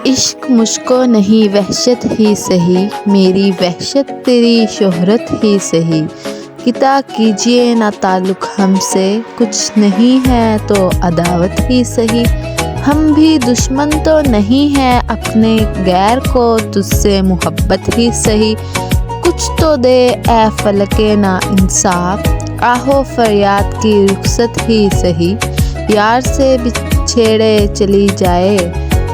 عشق مجھ کو نہیں وحشت ہی سہی، میری وحشت تیری شہرت ہی سہی، قطع کیجیے نہ تعلق ہم سے، کچھ نہیں ہے تو عداوت ہی سہی، ہم بھی دشمن تو نہیں ہیں اپنے، غیر کو تجھ سے محبت ہی سہی، کچھ تو دے اے فلک نا انصاف، آہو فریاد کی رخصت ہی سہی، یار سے بچھڑے چلی جائے،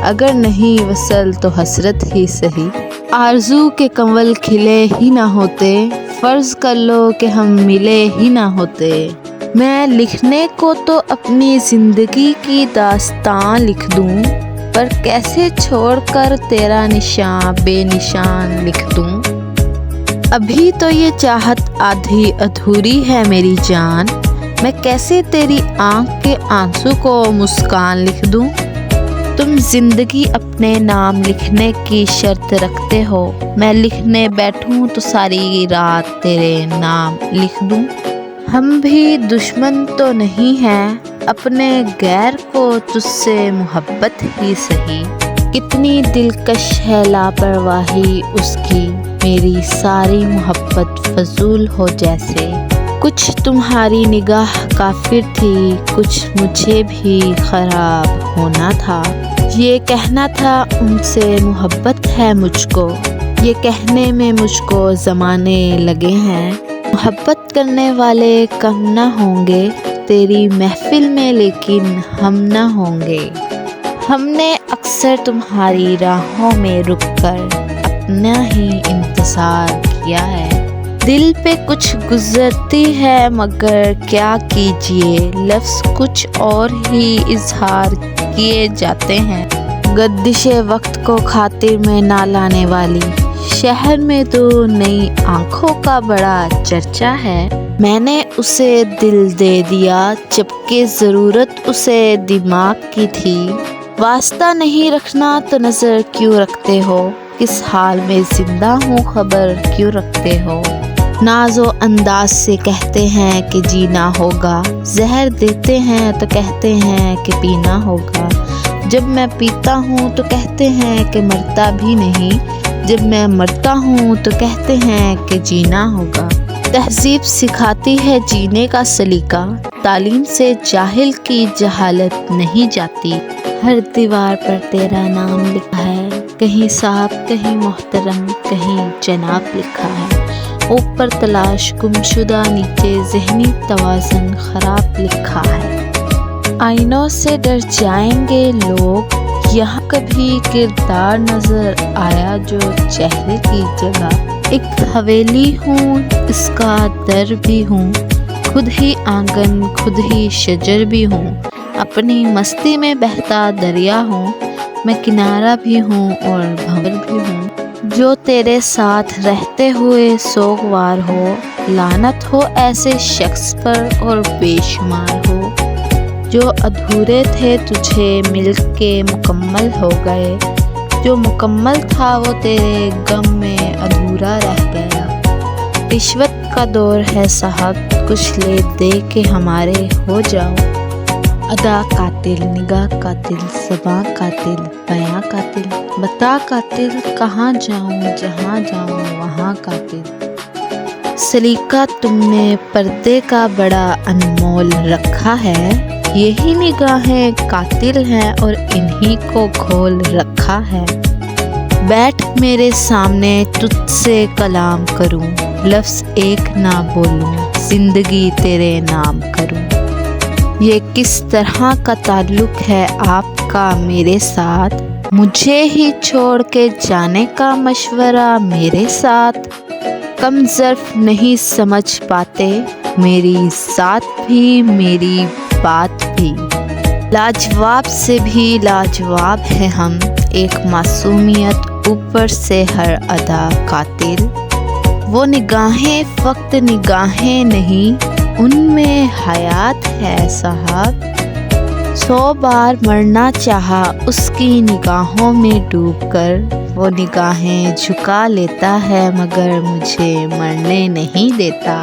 اگر نہیں وصل تو حسرت ہی سہی، آرزو کے کنول کھلے ہی نہ ہوتے، فرض کر لو کہ ہم ملے ہی نہ ہوتے، میں لکھنے کو تو اپنی زندگی کی داستاں لکھ دوں، پر کیسے چھوڑ کر تیرا نشاں بے نشان لکھ دوں، ابھی تو یہ چاہت آدھی ادھوری ہے میری جان، میں کیسے تیری آنکھ کے آنسو کو مسکان لکھ دوں، تم زندگی اپنے نام لکھنے کی شرط رکھتے ہو، میں لکھنے بیٹھوں تو ساری رات تیرے نام لکھ دوں، ہم بھی دشمن تو نہیں ہیں اپنے، غیر کو تجھ سے محبت ہی سہی، کتنی دلکش ہے لاپرواہی اس کی، میری ساری محبت فضول ہو جیسے، کچھ تمہاری نگاہ کافر تھی، کچھ مجھے بھی خراب ہونا تھا، یہ کہنا تھا ان سے محبت ہے مجھ کو، یہ کہنے میں مجھ کو زمانے لگے ہیں، محبت کرنے والے کم نہ ہوں گے تیری محفل میں لیکن ہم نہ ہوں گے، ہم نے اکثر تمہاری راہوں میں رک کر اپنا ہی انتظار کیا ہے، دل پہ کچھ گزرتی ہے مگر کیا کیجیے، لفظ کچھ اور ہی اظہار کیے جاتے ہیں، گردش وقت کو خاطر میں نہ لانے والی، شہر میں تو نئی آنکھوں کا بڑا چرچا ہے، میں نے اسے دل دے دیا جبکہ ضرورت اسے دماغ کی تھی، واسطہ نہیں رکھنا تو نظر کیوں رکھتے ہو، کس حال میں زندہ ہوں خبر کیوں رکھتے ہو، ناز و انداز سے کہتے ہیں کہ جینا ہوگا، زہر دیتے ہیں تو کہتے ہیں کہ پینا ہوگا، جب میں پیتا ہوں تو کہتے ہیں کہ مرتا بھی نہیں، جب میں مرتا ہوں تو کہتے ہیں کہ جینا ہوگا، تہذیب سکھاتی ہے جینے کا سلیقہ، تعلیم سے جاہل کی جہالت نہیں جاتی، ہر دیوار پر تیرا نام لکھا ہے، کہیں صاحب کہیں محترم کہیں جناب لکھا ہے، اوپر تلاش گم شدہ نیچے ذہنی توازن خراب لکھا ہے، آئینوں سے ڈر جائیں گے لوگ، یہاں کبھی کردار نظر آیا جو چہرے کی جگہ، ایک حویلی ہوں اس کا در بھی ہوں، خود ہی آنگن خود ہی شجر بھی ہوں، اپنی مستی میں بہتا دریا ہوں، میں کنارہ بھی ہوں اور بھنور بھی ہوں، جو تیرے ساتھ رہتے ہوئے سوگوار ہو، لعنت ہو ایسے شخص پر اور بے شمار ہو، جو ادھورے تھے تجھے مل کے مکمل ہو گئے، جو مکمل تھا وہ تیرے غم میں ادھورا رہ گیا، رشوت کا دور ہے صاحب کچھ لے دے کے ہمارے ہو جاؤ، ادا قاتل نگاہ قاتل زباں قاتل بیاں قاتل، بتا قاتل کہاں جاؤں جہاں جاؤں وہاں قاتل، سلیقہ تم نے پردے کا بڑا انمول رکھا ہے، یہی نگاہیں قاتل ہیں اور انہی کو کھول رکھا ہے، بیٹھ میرے سامنے تجھ سے کلام کروں، لفظ ایک نہ بولوں، زندگی تیرے نام کروں، یہ کس طرح کا تعلق ہے آپ کا میرے ساتھ، مجھے ہی چھوڑ کے جانے کا مشورہ میرے ساتھ، کم ظرف نہیں سمجھ پاتے میری ذات بھی میری بات بھی، لاجواب سے بھی لاجواب ہے ہم، ایک معصومیت اوپر سے ہر ادا قاتل، وہ نگاہیں فقط نگاہیں نہیں ان میں حیات ہے صاحب، 100 بار مرنا چاہا اس کی نگاہوں میں ڈوب کر، وہ نگاہیں جھکا لیتا ہے مگر مجھے مرنے نہیں دیتا۔